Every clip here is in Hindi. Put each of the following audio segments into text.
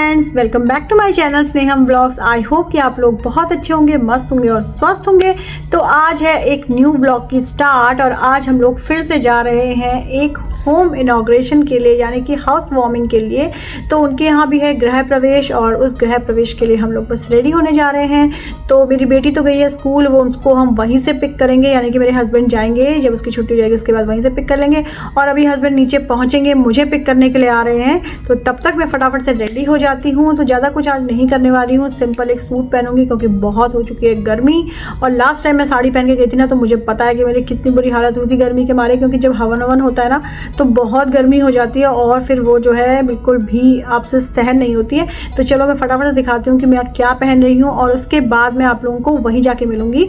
Friends, welcome back to my channel Sneham vlogs. I hope कि आप लोग बहुत अच्छे होंगे, मस्त होंगे और स्वस्थ होंगे। तो आज है एक न्यू व्लॉग की स्टार्ट और आज हम लोग फिर से जा रहे हैं एक होम इनॉग्रेशन के लिए, यानी कि हाउस वार्मिंग के लिए। तो उनके यहाँ भी है गृह प्रवेश और उस गृह प्रवेश के लिए हम लोग बस रेडी होने जा रहे हैं। तो मेरी बेटी तो गई है स्कूल, वो उसको हम वहीं से पिक करेंगे, यानी कि मेरे हस्बैंड जाएंगे, जब उसकी छुट्टी हो जाएगी उसके बाद वहीं से पिक कर लेंगे। और अभी हस्बैंड नीचे पहुँचेंगे, मुझे पिक करने के लिए आ रहे हैं। तो तब तक मैं फटाफट से रेडी हो जाती हूँ। तो ज़्यादा कुछ आज नहीं करने वाली हूँ, सिंपल एक सूट पहनूंगी क्योंकि बहुत हो चुकी है गर्मी। और लास्ट टाइम मैं साड़ी पहन के गई थी ना, तो मुझे पता है कि मेरी कितनी बुरी हालत हुई थी गर्मी के मारे, क्योंकि जब हवन हवन होता है ना तो बहुत गर्मी हो जाती है और फिर वो जो है बिल्कुल भी आपसे सहन नहीं होती है। तो चलो मैं फटाफट से दिखाती हूँ कि मैं क्या पहन रही हूँ और उसके बाद मैं आप लोगों को वहीं जाके मिलूँगी।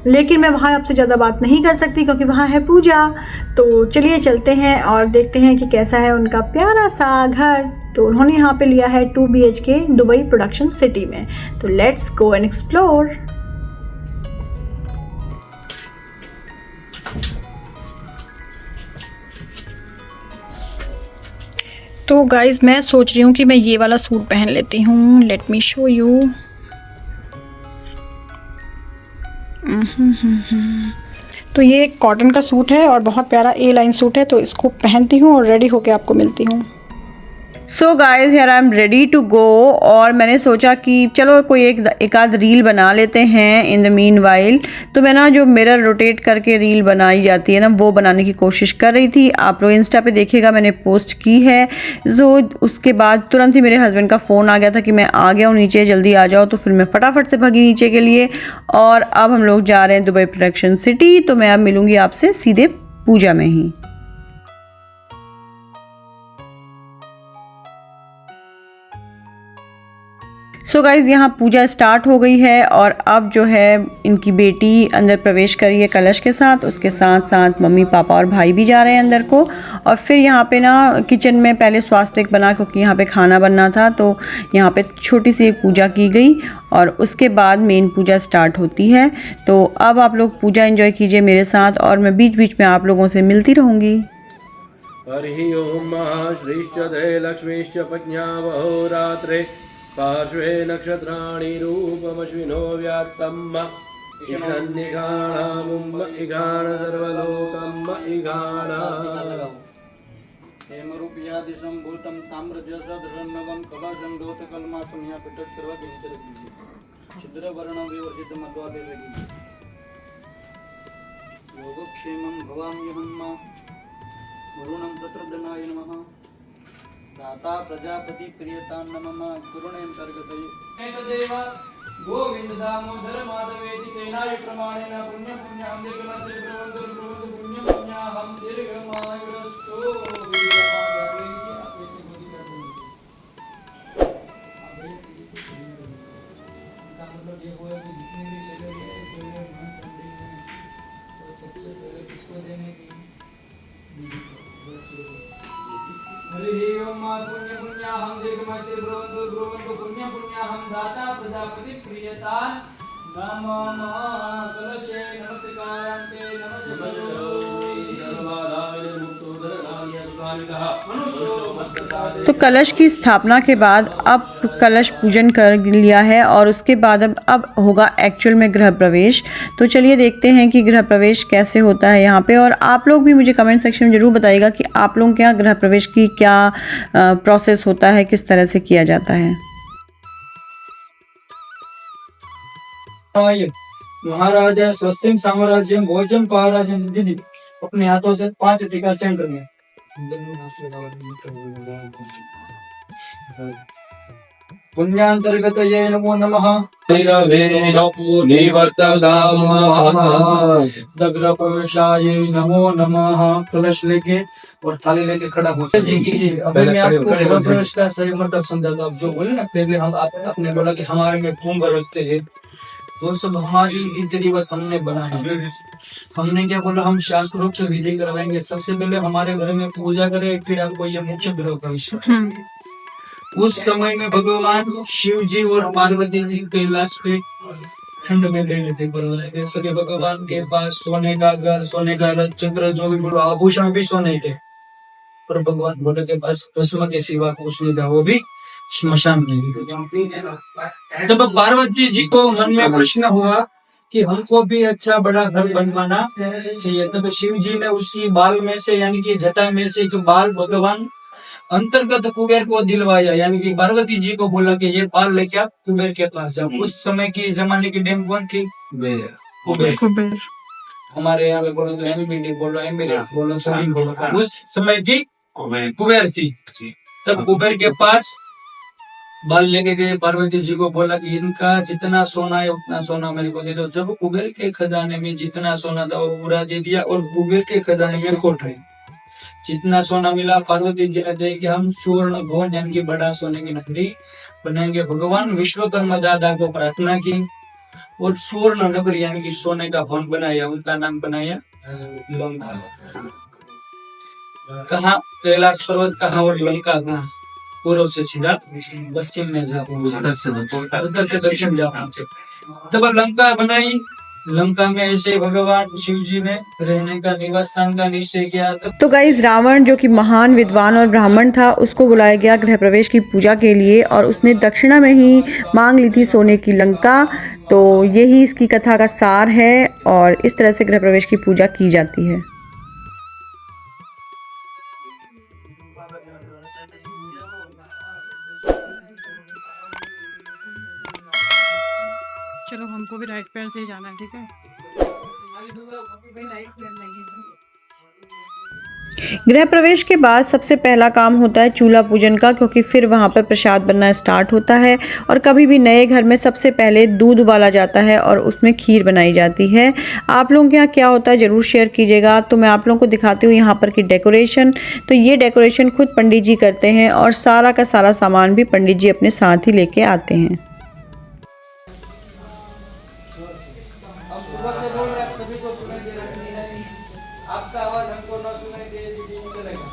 लेकिन मैं वहाँ आपसे ज़्यादा बात नहीं कर सकती क्योंकि वहाँ है पूजा। तो चलिए चलते हैं और देखते हैं कि कैसा है उनका प्यारा सा घर। तो उन्होंने यहाँ पे लिया है 2 BHK दुबई प्रोडक्शन सिटी में। तो लेट्स गो एंड एक्सप्लोर। तो गाइज मैं सोच रही हूँ कि मैं ये वाला सूट पहन लेती हूँ। Let me show you. तो ये एक कॉटन का सूट है और बहुत प्यारा A लाइन सूट है। तो इसको पहनती हूँ और रेडी होके आपको मिलती हूँ। So guys here I am ready to go. और मैंने सोचा कि चलो कोई एक आध रील बना लेते हैं इन द मीन वाइल। तो मैं ना जो मिरर रोटेट करके रील बनाई जाती है ना, वो बनाने की कोशिश कर रही थी। आप लोग इंस्टा पे देखिएगा, मैंने पोस्ट की है। तो उसके बाद तुरंत ही मेरे हस्बैंड का फ़ोन आ गया था कि मैं आ गया हूँ नीचे, जल्दी आ जाओ। तो फिर मैं फटाफट से भागी नीचे के लिए। और अब हम लोग जा रहे हैं दुबई प्रोडक्शन सिटी। तो मैं अब मिलूँगी आपसे सीधे पूजा में ही। सो गाइज़ यहाँ पूजा स्टार्ट हो गई है और अब जो है इनकी बेटी अंदर प्रवेश करी है कलश के साथ। उसके साथ साथ मम्मी पापा और भाई भी जा रहे हैं अंदर को। और फिर यहाँ पे ना किचन में पहले स्वास्तिक बना, क्योंकि यहाँ पे खाना बनना था। तो यहाँ पे छोटी सी एक पूजा की गई और उसके बाद मेन पूजा स्टार्ट होती है। तो अब आप लोग पूजा एंजॉय कीजिए मेरे साथ और मैं बीच बीच में आप लोगों से मिलती रहूँगी। हरि ओम श्रीश्च दे लक्ष्मीश्च पज्ञा वहोरात्रे पार्श्वे नक्षत्राणि रूपमश्विनो व्यात्तम् ईशान्यगाणामुम्म इगाण सर्वलोकम् इगाण हेमरूपयादि संभूतं ताम्रजसदृन्नवं कलासंडोतकल्मा सुनिया पिटकर्वति निचरति छिद्रवर्णं विवर्जितं मध्वादे लगी योगक्षेमं भवाम्यहं वरुणं तत्रदनाय नमः दाता प्रजापति प्रियतां नमः गुरुणेऽन्तर्गतये एतदेव गोविंद दामोदर माधवेति तेनाय प्रमाणेन पुण्य पुण्यां देवमते ब्रवन्तु ब्रवन्तु पुण्य पुण्याहं दीर्घमायुरस्तु वीरमागवेति आपसे बोली कर दूंगी। इसका मतलब ये हुआ कि जितने भी सेलर है कोई मन चंडी में तो सबसे पहले किसको देने की हरि ओम पुण्य पुण्याहं दीर्घमते ब्रवन्तु ब्रवन्तु पुण्य पुण्याहं दाता प्रजापति प्रियतां नमः कलशे नमस्कारान्ते तो कलश की स्थापना के बाद अब कलश पूजन कर लिया है और उसके बाद अब होगा एक्चुअल में गृह प्रवेश। तो चलिए देखते हैं कि गृह प्रवेश कैसे होता है यहाँ पे। और आप लोग भी मुझे कमेंट सेक्शन में ज़रूर बताइएगा कि आप लोगों के यहाँ गृह प्रवेश की क्या प्रोसेस होता है, किस तरह से किया जाता है। महाराजा स्वस्तिम साम्राज्यम भोजन पाराजन दीदी अपने हाथों से 5 टीका सेंटर में पुण्यान्तर्गत ये नमो नमः दग्रपविशाय नमो नमः। कलश लेके और थाली लेके खड़ा हो जी। अभी मैं आपको प्रवेश का सही मतलब समझाता हूँ। जो बोले ना पहले हम अपने बोला कि हमारे में कुंभ रखते हैं, वो सब हमारी रीति रिवाज हमने बनाए। हमने क्या बोला, हम शास्त्र रूप से विधि करवाएंगे। सबसे पहले हमारे घर में पूजा करें, फिर आपको ये मुख्य गृह प्रवेश करेंगे। उस समय में भगवान शिव जी और पार्वती जी कैलाश पे ठंड में रहने थे। सके भगवान के पास सोने का घर, सोने का रथ चक्र, जो भी बोलो आभूषण भी सोने के। पर भगवान भोले के पास भस्म के सिवा कुछ नहीं था, वो भी स्मशान में। जब पार्वती जी को मन में प्रश्न हुआ कि हमको भी अच्छा बड़ा घर बनवाना चाहिए, तब शिव जी ने उसकी बाल में से यानी कि जटा में से एक बाल भगवान अंतर्गत कुबेर को दिलवाया, यानी कि पार्वती जी को बोला कि ये बाल लेके आप कुबेर के पास जाओ। उस समय की जमाने की डेम कौन थी? कुबेर। हमारे यहाँ पे बोलो तो एमबीडी बोलो, एमबीडी बोलो, सभी बोलो, उस समय की कुबेर थी। तब कुबेर के पास बाल लेके गए, पार्वती जी को बोला कि इनका जितना सोना है उतना सोना मेरे को दे दो। जब कुबेर के खजाने में जितना सोना था वो पूरा दे दिया, और कुबेर के खजाने में खोट है। जितना सोना मिला पार्वती जी ने कहा कि हम सुवर्ण भवन यानी कि बड़ा सोने की नगरी बनाएंगे। भगवान विश्वकर्मा दादा को प्रार्थना की और सुवर्ण नगरी यानी कि सोने का भवन बनाया। उनका नाम बनाया लंका। कहाँ? कैलाश पर्वत कहाँ और लंका कहाँ? पूर्व से सीधा पश्चिम में जाओ, उत्तर से दक्षिण जाओ। तब लंका बनाई। लंका में ऐसे भगवान शिव जी ने रहने का निवास स्थान का निश्चय किया। तो गाइस, रावण जो कि महान विद्वान और ब्राह्मण था, उसको बुलाया गया गृह प्रवेश की पूजा के लिए, और उसने दक्षिणा में ही मांग ली थी सोने की लंका। तो यही इसकी कथा का सार है, और इस तरह से गृह प्रवेश की पूजा की जाती है। चलो, हमको भी राइट पैर से जाना है, ठीक है? गृह प्रवेश के बाद सबसे पहला काम होता है चूल्हा पूजन का, क्योंकि फिर वहाँ पर प्रसाद बनना स्टार्ट होता है। और कभी भी नए घर में सबसे पहले दूध उबाला जाता है और उसमें खीर बनाई जाती है। आप लोगों के यहाँ क्या होता है ज़रूर शेयर कीजिएगा। तो मैं आप लोगों को दिखाती हूँ यहाँ पर की डेकोरेशन। तो ये डेकोरेशन खुद पंडित जी करते हैं, और सारा का सारा सामान भी पंडित जी अपने साथ ही लेके आते हैं। आपका आवाज हमको न सुनाई दे चलेगा।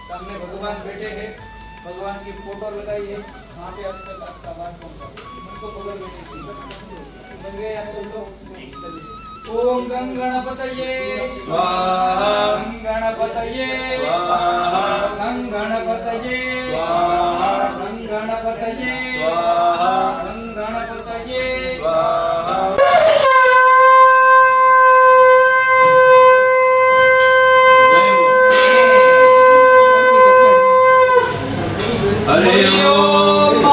सामने भगवान बैठे हैं, भगवान की फोटो लगाई है, वहाँ पे आपका आवाज पहुँचा हमको बगल में बन गए। आप सब लोग ओम गं गणपतये स्वाहा, गणपतये स्वाहा, गं गणपतये स्वाहा, गं गणपतये स्वाहा, गं गणपतये स्वाहा। हरे ओम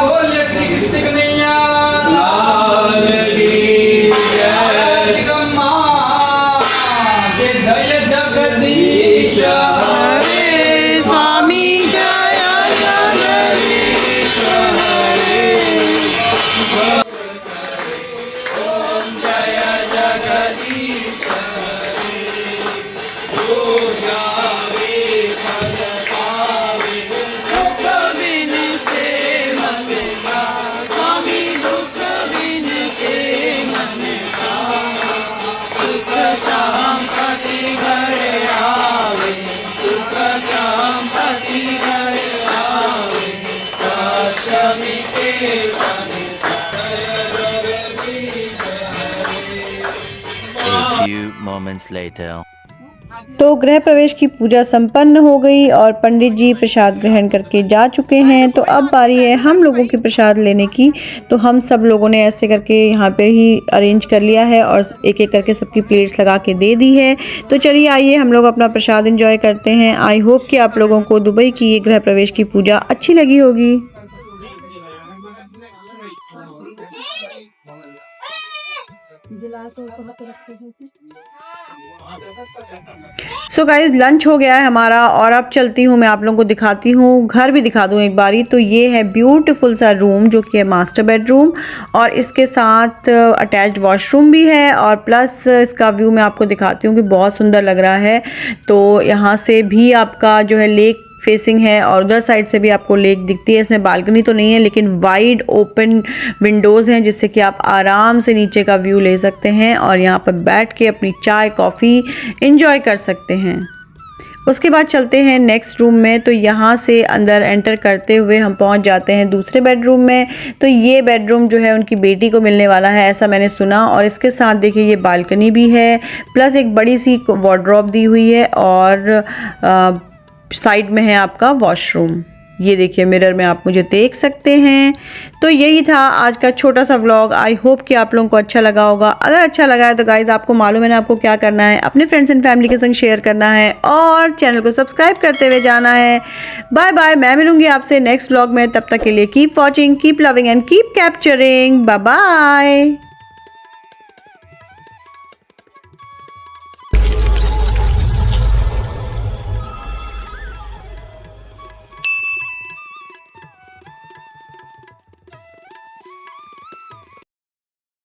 बोलिए श्री कृष्ण कन्हैया लाल की जय। जय जगदीश हरे स्वामी जय जगदीश हरे। ओम जय जगदीश हरे। जो जावे फल पावे, दुख बिन से मन का। स्वामी दुख बिन से मन का। सुख संपत्ति घर आवे, सुख संपत्ति घर आवे। अष्टमी के दिन जय जगदीश हरे। A few moments later. तो गृह प्रवेश की पूजा संपन्न हो गई और पंडित जी प्रसाद ग्रहण करके जा चुके हैं। तो अब बारी है हम लोगों की प्रसाद लेने की। तो हम सब लोगों ने ऐसे करके यहाँ पे ही अरेंज कर लिया है और एक एक करके सबकी प्लेट्स लगा के दे दी है। तो चलिए आइए हम लोग अपना प्रसाद एंजॉय करते हैं। आई होप कि आप लोगों को दुबई की ये गृह प्रवेश की पूजा अच्छी लगी होगी। सो गाइज, लंच हो गया है हमारा और अब चलती हूँ मैं आप लोगों को दिखाती हूँ, घर भी दिखा दूँ एक बारी। तो ये है ब्यूटीफुल सा रूम जो कि है मास्टर बेडरूम, और इसके साथ अटैच्ड वॉशरूम भी है, और प्लस इसका व्यू मैं आपको दिखाती हूँ कि बहुत सुंदर लग रहा है। तो यहाँ से भी आपका जो है लेक फेसिंग है, और उधर साइड से भी आपको लेक दिखती है। इसमें बालकनी तो नहीं है, लेकिन वाइड ओपन विंडोज़ हैं जिससे कि आप आराम से नीचे का व्यू ले सकते हैं और यहाँ पर बैठ के अपनी चाय कॉफ़ी एंजॉय कर सकते हैं। उसके बाद चलते हैं नेक्स्ट रूम में। तो यहाँ से अंदर एंटर करते हुए हम पहुँच जाते हैं दूसरे बेडरूम में। तो ये बेडरूम जो है उनकी बेटी को मिलने वाला है, ऐसा मैंने सुना। और इसके साथ देखिए ये बालकनी भी है, प्लस एक बड़ी सी वार्डरोब दी हुई है, और साइड में है आपका वॉशरूम। ये देखिए मिरर में आप मुझे देख सकते हैं। तो यही था आज का छोटा सा व्लॉग। आई होप कि आप लोगों को अच्छा लगा होगा। अगर अच्छा लगा है तो गाइज आपको मालूम है ना आपको क्या करना है, अपने फ्रेंड्स एंड फैमिली के संग शेयर करना है और चैनल को सब्सक्राइब करते हुए जाना है। बाय बाय, मैं मिलूंगी आपसे नेक्स्ट व्लॉग में। तब तक के लिए keep watching, keep loving and keep capturing. Bye bye.